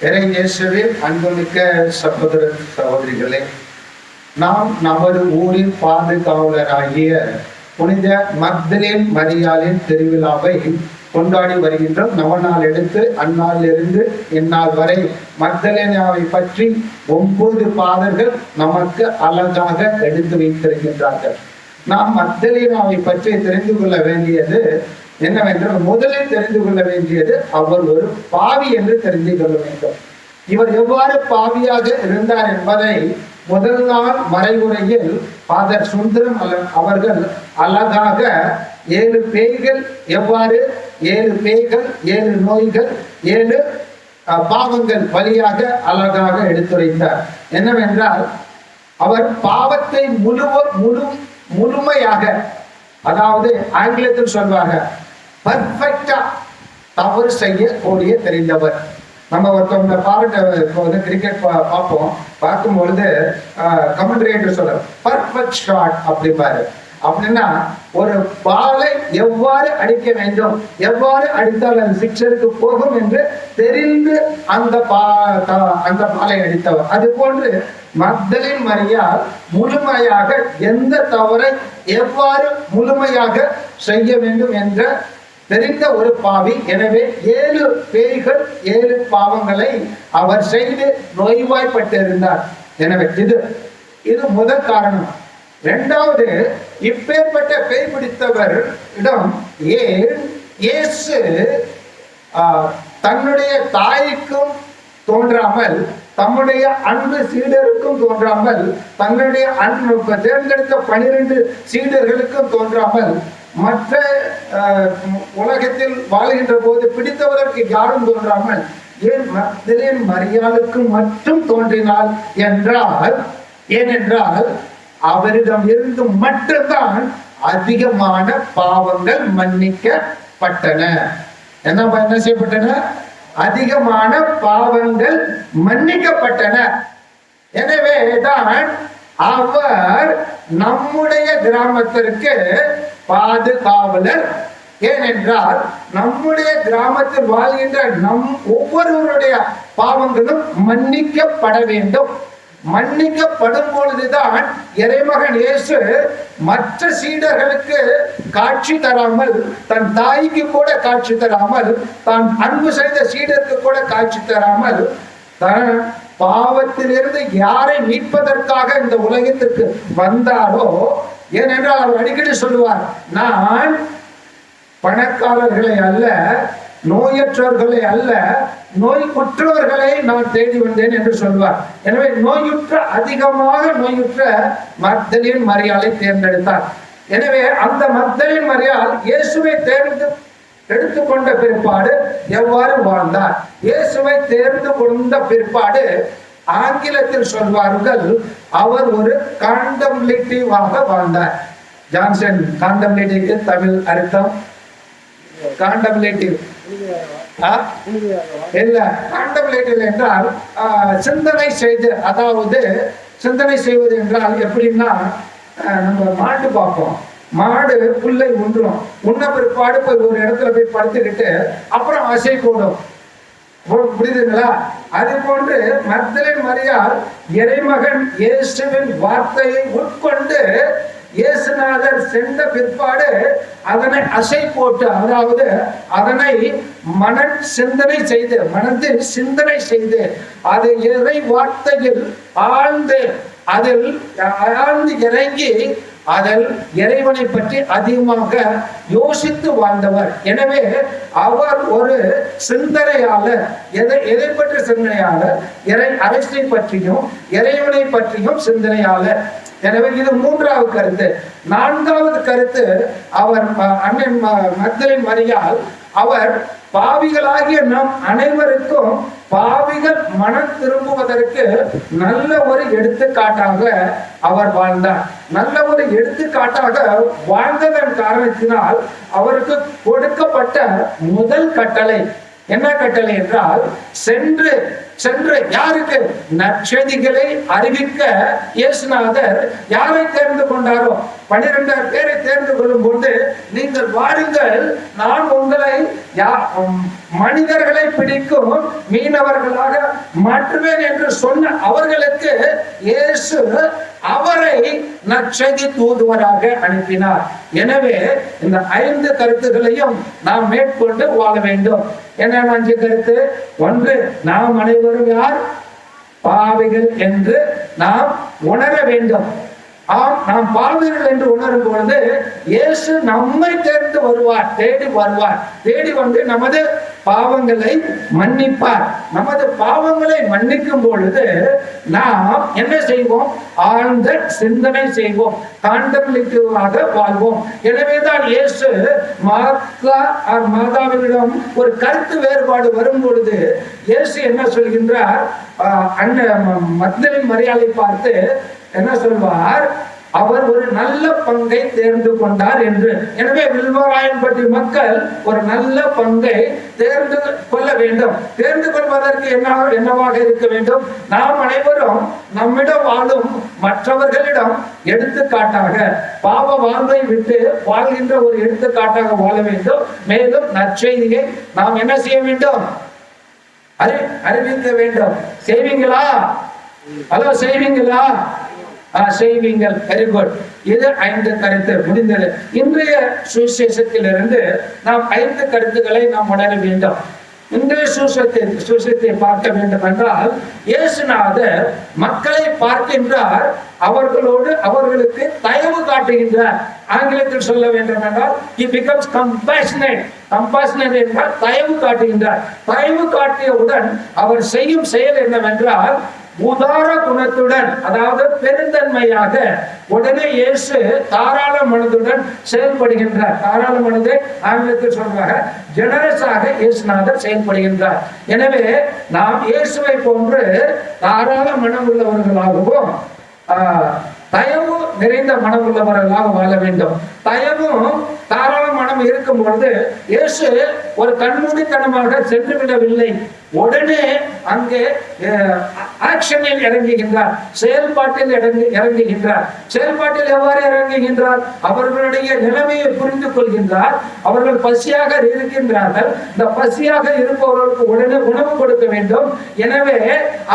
இறை இயேசுவில் அன்புமிக்க சகோதர சகோதரிகளே, நாம் நமது ஊரின் பாதுகாவலராகிய புனித மக்தலேன் மரியாளின் திருவிழாவை கொண்டாடி வருகின்றோம். நவநாள் எடுத்து அந்நாளிலிருந்து இந்நாள் வரை மக்தலேனாவை பற்றி 9 பாதர்கள் நமக்கு அழகாக எடுத்து வைத்திருக்கின்றார்கள். நாம் மக்தலேனாவை பற்றி தெரிந்து கொள்ள வேண்டியது என்னவென்றால், முதலில் தெரிந்து கொள்ள வேண்டியது அவர் ஒரு பாவி என்று தெரிந்து கொள்ள வேண்டும். இவர் எவ்வாறு பாவியாக இருந்தார் என்பதை முதல் நாள் மறைவுரையில் ஃபாதர் சுந்தரம் அவர்கள் அழகாக 7 பேய்கள் எவ்வாறு 7 பேய்கள் 7 நோய்கள் 7 பாவங்கள் வழியாக அழகாக எடுத்துரைத்தார். என்னவென்றால், அவர் பாவத்தை முழுமையாக, அதாவது ஆங்கிலத்தில் சொல்வாங்க பர்ஃபெக்டா தவறு செய்யக்கூடிய தெரிந்தவர். நம்ம ஒருத்தவங்க பாராட்ட கிரிக்கெட் பார்ப்போம், பார்க்கும் பொழுது கமெண்ட்ரேட்டர் சொல்ற பர்ஃபெக்ட் ஷாட் அப்படிப்பாரு. அப்படின்னா ஒரு பாலை எவ்வாறு அடிக்க வேண்டும், எவ்வாறு அடித்தால் அது சிக்ஸருக்கு போகும் என்று தெரிந்து அந்த பாலை அடித்தவர். அது போன்று மக்தலேன் மரியாள் முழுமையாக எந்த தவறை எவ்வாறு முழுமையாக செய்ய வேண்டும் என்ற தெரிந்த ஒரு பாவி. எனவே 7 பேய்கள் 7 பாவங்களை அவர் செய்து நோய்வாய்ப்பட்டிருந்தார். எனவே இது முதல் காரணம். இரண்டாவது, இப்பேற்பட்ட பேய் பிடித்தவர் இடம் இயேசு தன்னுடைய தாய்க்கும் தோன்றாமல், தம்முடைய அன்பு சீடருக்கும் தோன்றாமல், தன்னுடைய தேர்ந்தெடுத்த 12 சீடர்களுக்கும் தோன்றாமல், மற்ற உலகத்தில் வாழ்கின்ற போது பிடித்தவர்களுக்கு யாரும் தோன்றாமல் ஏன் மக்தலேன் மரியாளுக்கு மட்டும் தோன்றினாள் என்றால், ஏனென்றால் அவரிடம் இருந்து மட்டும்தான் அதிகமான பாவங்கள் மன்னிக்கப்பட்டன. என்ன செய்யப்பட்டன? அதிகமான பாவங்கள் மன்னிக்கப்பட்டன. எனவே தான் அவர் நம்முடைய கிராமத்திற்கு பாதுகாவலர். ஏனென்றால் நம்முடைய கிராமத்தில் வாழ்கின்ற நம் ஒவ்வொருவருடைய பாவங்களும் மன்னிக்கப்பட வேண்டும். மன்னிக்கப்படும் பொழுதுதான் இறைமகன் இயேசு மற்ற சீடர்களுக்கு காட்சி தராமல், தன் தாய்க்கு கூட காட்சி தராமல், தான் அன்பு செய்த சீடருக்கு கூட காட்சி தராமல், தன் பாவத்திலிருந்து யாரை மீட்பதற்காக இந்த உலகத்திற்கு வந்தாரோ, ஏனென்றால் அவர் அடிக்கடி சொல்லுவார், நான் பணக்காரர்களை அல்ல, நோயற்றவர்களை அல்ல, நோய் உற்றவர்களை நான் தேடி வந்தேன் என்று சொல்வார். எனவே அதிகமாக நோயுற்ற மக்தலேன் மரியாளை தேர்ந்தெடுத்தார். எனவே அந்த மக்தலேன் மரியாள் இயேசுவை எடுத்துக்கொண்ட பிற்பாடு எவ்வாறு வாழ்ந்தார்? இயேசுவை தேர்ந்து கொண்ட பிற்பாடு ஆங்கிலத்தில் சொல்வார்கள், அவர் ஒரு காண்டம்ப்ளேட்டிவாக வாழ்ந்தார். ஜான்சன், காண்டம்ப்ளேட்டிவ் தமிழ் அர்த்தம் காண்டம்ப்ளேட்டிவ் இல்ல, காண்டம்ப்ளேட்டிவ் என்றால் சிந்தனை செய்து, அதாவது சிந்தனை செய்வது என்றால் எப்படின்னா, நம்ம மாட்டு பார்ப்போம், மாடு புல்லை உண்ணும், உண்ண பிற்பாடு போய் ஒரு இடத்துல போய் படுத்துக்கிட்டு அப்புறம் அசை போடும், புரியுதுங்களா? அது போன்று மக்தலேன் மரியாள் இறைமகன் இயேசுவின் வார்த்தையை உட்கொண்டு இயேசுநாதர் சென்ற பிற்பாடு அதனை அசை போட்டு, அதாவது அதனை மனத்தில் சிந்தனை செய்து அது இறை வார்த்தையில் ஆழ்ந்து இறங்கி அதில் இறைவனை பற்றி அதிகமாக யோசித்து வாழ்ந்தவர். எனவே அவர் ஒரு சிந்தனையாளர். எதை பற்றி சிந்தனையாளர்? அரசை பற்றியும் இறைவனை பற்றியும் சிந்தனையாளர். எனவே இது 3வது கருத்து. 4வது கருத்து, அவர் அண்ணன் மக்தலேன் மரியாள் அவர் பாவிகளாகிய நம் அனைவருக்கும் பாவிகள் மனம் திரும்புவதற்கு நல்ல ஒரு எடுத்துக்காட்டாக அவர் வாழ்ந்தார். நல்ல ஒரு எடுத்துக்காட்டாக வாழ்ந்ததன் காரணத்தினால் அவருக்கு கொடுக்கப்பட்ட முதல் கட்டளை என்ன கட்டளை என்றால், சென்று சென்று யாருக்கு? நற்செய்திகளை அறிவிக்க இயேசுநாதர் யாரை தேர்ந்து கொண்டாரோ 12 பேரை தேர்ந்து கொள்ளும் போது, நீங்கள் வாருங்கள், நான் உங்களை மனிதர்களை பிடிக்கும் மீனவர்களாக மாற்றுவேன் என்று சொன்ன அவர்களுக்கு இயேசு அவரை நற்செய்தி தூதுவராக அனுப்பினார். எனவே இந்த 5 கருத்துகளையும் நாம் மேற்கொண்டு வாழ வேண்டும். என்ன 5 கருத்து? 1, நாம் அனைவரும் யார்? பாவிகள் என்று நாம் உணர வேண்டும். நாம் பாவிகள் என்று உணரும் பொழுது இயேசு நம்மை தேர்ந்து வருவார், தேடி வருவார். தேடி வந்து நமது பாவங்களை மன்னிப்பார். நமது பாவங்களை மன்னிக்கும் பொழுது நாம் என்ன செய்வோம்? ஆழ்ந்த சிந்தனை செய்வோம், காண்டம்ப்ளேட்டிவாக வாழ்வோம். எனவேதான் இயேசு மாதாவிடம் ஒரு கருத்து வேறுபாடு வரும் பொழுது இயேசு என்ன சொல்கின்றார்? மக்தலேனி மரியாதை பார்த்து என்ன சொல்வார்? அவர் ஒரு நல்ல பங்கை தேர்ந்து கொண்டார் என்று. எனவே வில்வராயன்பட்டி மக்கள் ஒரு நல்ல பங்கை தேர்ந்து கொள்ள வேண்டும். தேர்ந்து கொள்வதற்கு என்னவாக இருக்க வேண்டும்? நாம் அனைவரும் நம்மிடம் வாழும் மற்றவர்களிடம் எடுத்துக்காட்டாக, பாவ வாழ்வை விட்டு வாழ்கின்ற ஒரு எடுத்துக்காட்டாக வாழ வேண்டும். மேலும் நற்செய்தியை நாம் என்ன செய்ய வேண்டும்? அறிவிக்க வேண்டும். செய்வீங்களா? ஹலோ, செய்வீங்களா? செய்வீங்கள். Very good. இது 5 கருத்து முடிந்தது. இன்றைய சுவிசேஷத்திலிருந்து நாம் 5 கருத்துக்களை நாம் உணர வேண்டும். இன்றைய சுவிசேஷத்தை பார்க்க வேண்டும் என்றால், இயேசுநாதர் மக்களை பார்க்கின்றார், அவர்களுக்கு தயவு காட்டுகின்றார். ஆங்கிலத்தில் சொல்ல வேண்டும் என்றால் he becomes compassionate. compassionate என்றால் தயவு காட்டுகின்றார். தயவு காட்டியவுடன் அவர் செய்யும் செயல் என்னவென்றால், உதார குணத்துடன், அதாவது பெருந்தன்மையாக உடனே இயேசு தாராள மனதுடன் செயல்படுகின்றார். தாராள மனதை ஆங்கிலத்தில் சொல்றாங்க ஜெனரஸாக இயேசுநாதர் செயல்படுகின்றார். எனவே நாம் இயேசுவை போன்று தாராள மனம் உள்ளவர்களாகவும் தயவு நிறைந்த மனம் உள்ளவர்களாக வாழ வேண்டும். தயவும் தாராள மனம் இருக்கும் பொழுது இயேசு ஒரு கண்மூடித்தனமாக சென்று விடவில்லை. உடனே அங்கே ஆக்ஷனில் இறங்குகின்றார், செயல்பாட்டில் இறங்குகின்றார். செயல்பாட்டில் எவ்வாறு இறங்குகின்றார்? அவர்களுடைய நிலைமையை புரிந்து கொள்கின்றார். அவர்கள் பசியாக இருக்கின்றார்கள். இந்த பசியாக இருப்பவர்களுக்கு உடனே உணவு கொடுக்க வேண்டும். எனவே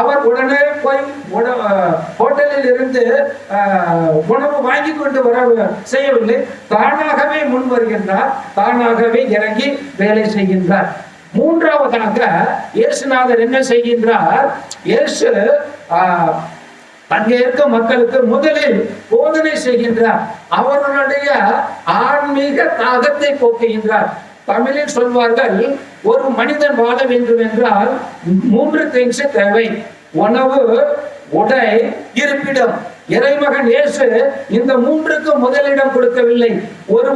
அவர் உடனே போய் ஹோட்டலில் இருந்து உணவு வாங்கி கொண்டு வர செய்யவில்லை. தானாகவே முன் வருகின்றார், தானாகவே இறங்கி வேலை செய்கின்றார். மூன்றாவதாக இயேசுநாதர் என்ன செய்கின்றார்? இயேசு அங்கே இருக்கும் மக்களுக்கு முதலில் போதனை செய்கின்றார். அவர்களுடைய ஆன்மீக தாகத்தை போக்குகின்றார். தமிழில் சொல்வார்கள், ஒரு மனிதன் வாழ வேண்டும் என்றால் 3 திங்ஸ் தேவை: உணவு, உடை, இருப்பிடம். இறைமகன் இயேசு இந்த 3க்கு முதலிடம் கொடுக்கவில்லை. ஒரு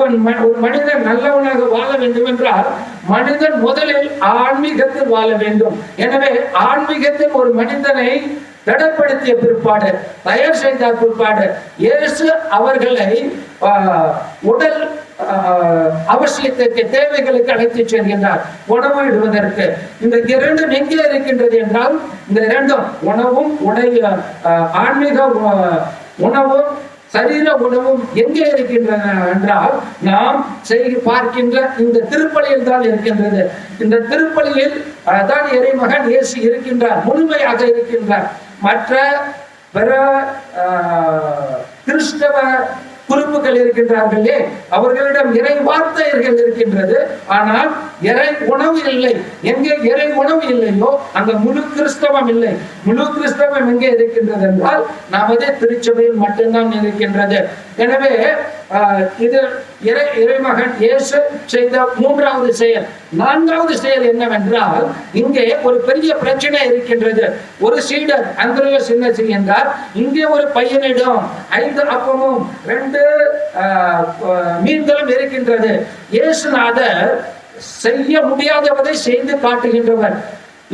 மனிதன் நல்லவனாக வாழ வேண்டும் என்றால் மனிதன் முதலில் ஆன்மீகத்தில் வாழ வேண்டும். எனவே ஆன்மீகத்தில் ஒரு மனிதனை திடப்படுத்திய பிற்பாடு, தயார் செய்த பிற்பாடு இயேசு அவர்களை உடல் அவசியத்திற்கு, தேவைகளுக்கு அழைத்து செல்கின்றார். உணவு இடுவதற்கு. இந்த 2 எங்கே இருக்கின்றது என்றால், இந்த 2 உணவும் ஆன்மீக உணவும் சரீர உணவும் எங்கே இருக்கின்றன என்றால், நாம் பார்க்கின்ற இந்த திருப்பலியில் தான் இருக்கின்றது. இந்த திருப்பலியில் தான் இறைமகன் இயேசு இருக்கின்றார், முழுமையாக இருக்கின்றார். மற்ற பிற கிறிஸ்தவ குறிப்புகள் இருக்கின்றார்களே, அவர்களிடம் இறை வார்த்தைகள் இருக்கின்றது, ஆனால் இறை உணவு இல்லை. எங்கே இறை உணவு இல்லையோ அங்க முழு கிறிஸ்தவம் இல்லை. முழு கிறிஸ்தவம் எங்கே இருக்கின்றது என்றால் நமது திருச்சபையில் மட்டும்தான் இருக்கின்றது. எனவே இது இறைமகன் இயேசு செய்த 3வது செயல். 4வது செயல் என்னவென்றால், இங்கே ஒரு பெரிய பிரச்சனை இருக்கின்றது. ஒரு சீடர் அந்திரேயாஸ் என்ன செய்கின்றார்? இங்கே ஒரு பையனிடம் 5 அப்பமும் 2 மீன்களும் இருக்கின்றது. இயேசுநாதர் செய்ய முடியாதவதை செய்து காட்டுகின்றவர்.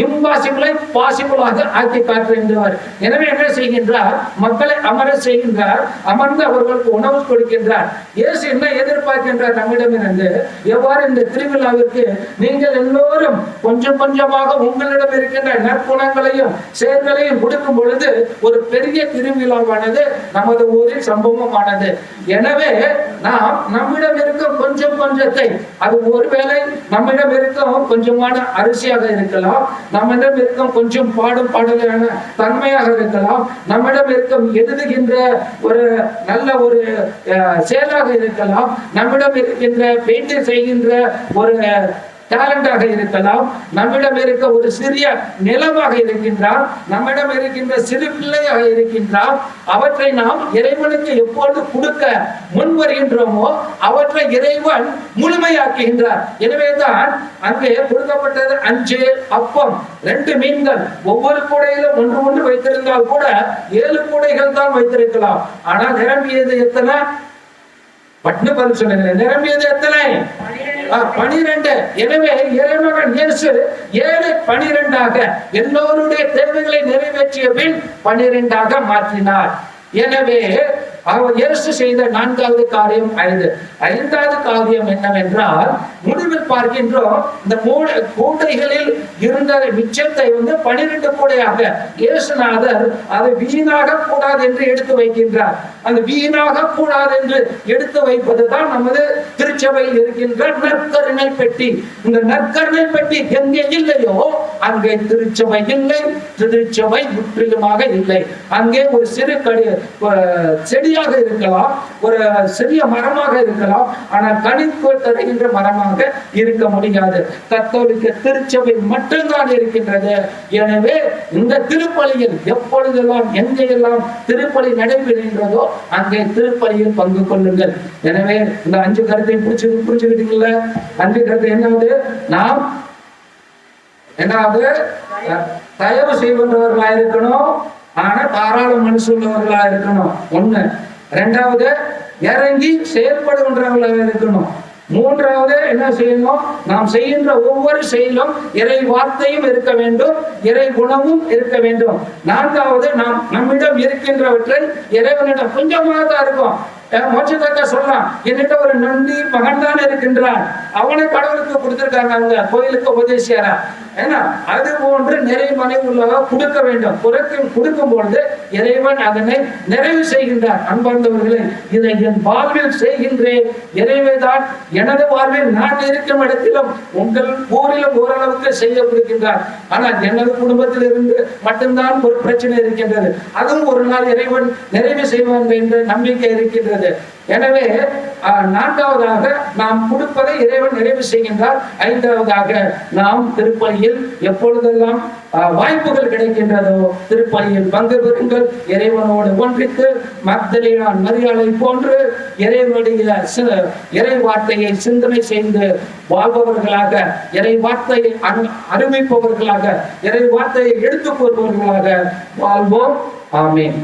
இம்பாசிபிளை பாசிபிளாக ஆக்கி காட்டுகின்றார். எனவே என்ன செய்கின்றார்? மக்களை அமர செய்கின்றார், அமர்ந்து அவர்களுக்கு உணவு கொடுக்கின்றார். இயேசு என்ன எதிர்பார்க்கின்றார் நம்மிடமிருந்து? எவ்வாறு இந்த திருவிழாவிற்கு நீங்கள் எல்லோரும் கொஞ்சம் கொஞ்சமாக உங்களிடம் இருக்கின்ற நற்குணங்களையும் செயல்களையும் கொடுக்கும் பொழுது ஒரு பெரிய திருவிழாவானது நமது ஊரில் சம்பவமானது. எனவே நாம் நம்மிடம் இருக்கும் கொஞ்சம் கொஞ்சத்தை, அது ஒருவேளை நம்மிடம் இருக்கும் கொஞ்சமான அரிசியாக இருக்கலாம், நம்மிடம் இருக்கும் கொஞ்சம் பாடும் பாடலான தன்மையாக இருக்கலாம், நம்மிடம் இருக்கும் எழுதுகின்ற ஒரு நல்ல ஒரு செயலாக இருக்கலாம், நம்மிடம் இருக்கின்ற பெயிண்ட் செய்கின்ற ஒரு டேலண்டாக இருக்கலாம், நம்மிடம் இருக்க ஒரு சிறிய நிலமாக இருக்கின்றார், நம்மிடம் இருக்கின்ற சிறு பிள்ளையாக இருக்கின்றார். அவற்றை நாம் இறைவனுக்கு எப்பொழுது கொடுக்க முன் வருகின்றோமோ அவற்றை இறைவன் முழுமையாக்குகின்றார். எனவேதான் அங்கே கொடுக்கப்பட்டது 5 அப்பம் 2 மீன்கள். ஒவ்வொரு கூடையிலும் ஒன்று வைத்திருந்தால் கூட 7 கூடைகள் தான் வைத்திருக்கலாம். ஆனால் நிரம்பியது எத்தனை? பட்னு பதில் சொல்லுங்க. நிரம்பியது எத்தனை? 12. எனவே இறைமகன் இயேசு 7 12ஆக எல்லோருடைய தேவைகளை நிறைவேற்றிய பின் 12ஆக மாற்றினார். எனவே அவர் இயேசு செய்த 4வது காரியம் 5. 5வது காரியம் என்னவென்றால், முடிவில் பார்க்கின்றோம் இந்த கூடைகளில் இருந்த மிச்சத்தை 12 கூடையாக இயேசுநாதர் அதை வீணாக கூடாது என்று எடுத்து வைக்கின்றார். அந்த வீணாக கூடாது என்று எடுத்து வைப்பதுதான் நமது திருச்சபையில் இருக்கின்ற நற்கருணை பெட்டி. இந்த நற்கருணை பெட்டி எங்கே இல்லையோ அங்கே திருச்சபை இல்லை, திருச்சபை முற்றிலுமாக இல்லை. அங்கே ஒரு சிறு செடியாக இருக்கலாம், ஒரு சிறிய மரமாக இருக்கலாம், ஆனால் கனிப்பு தருகின்ற மரமாக இருக்க முடியாது. கத்தோலிக்க திருச்சபை மட்டும்தான் இருக்கின்றது. எனவே இந்த திருப்பலியில் எப்பொழுதெல்லாம் எங்கெல்லாம் திருப்பலி நடைபெறுகின்றதோ அங்கே திருப்பலியில் பங்கு கொள்ளுங்கள். எனவே இந்த 5 கருத்தை புரிஞ்சுக்கிட்டீங்கள? 5 கருத்து என்னது? நாம் தயவு செய்கின்றவர்களா இருக்கணும், ஆனா தாராள மனசு உள்ளவர்களா இருக்கணும். 1. 2வது இறங்கி செயல்படுகின்றவர்களாக இருக்கணும். 3வது என்ன செய்யணும்? நாம் செய்கின்ற ஒவ்வொரு செயலும் இறை வார்த்தையும் இருக்க வேண்டும், இறை குணமும் இருக்க வேண்டும். 4வது நம்மிடம் இருக்கின்றவற்றை இறைவனிடம் கொஞ்சமாக தான் இருக்கும். மோட்சத்தை சொல்லலாம், என்கிட்ட ஒரு நன்றி மகன் தான் இருக்கின்றான், அவனை கடவுளுக்கு கொடுத்திருக்காங்க, அவங்க கோயிலுக்கு உபதேசியாரா. ஏன்னா அது போன்று நிறைமனை உள்ளவா கொடுக்க வேண்டும். கொடுக்கும் பொழுது இறைவன் அதனை நிறைவு செய்கின்றார். அன்பார்ந்தவர்களே, இதை என் வாழ்வில் செய்கின்றேன், இறைவைதான் எனது வாழ்வில் நான் இருக்கும் இடத்திலும் உங்கள் ஊரிலும் ஓரளவுக்கு செய்ய கொடுக்கின்றார். ஆனால் எனது குடும்பத்தில் இருந்து மட்டும்தான் ஒரு பிரச்சனை இருக்கின்றது, அதுவும் ஒரு நாள் இறைவன் நிறைவு செய்வாங்க என்ற நம்பிக்கை இருக்கின்றது. எனவே 4வதாக நாம் கொடுப்பதை இறைவன் நிறைவு செய்கின்றார். 5வதாக நாம் திருப்பலியில் எப்பொழுதெல்லாம் வாய்ப்புகள் கிடைக்கின்றதோ திருப்பலியில் பங்கு பெறுங்கள். இறைவனோடு ஒன்றித்து மக்தலேனா மரியாதை போன்று இறைவனுடைய இறை வார்த்தையை சிந்தனை செய்து வாழ்பவர்களாக, இறை வார்த்தையை அறிவிப்பவர்களாக, இறை வார்த்தையை எடுத்துக் கொள்பவர்களாக வாழ்வோம். ஆமென்.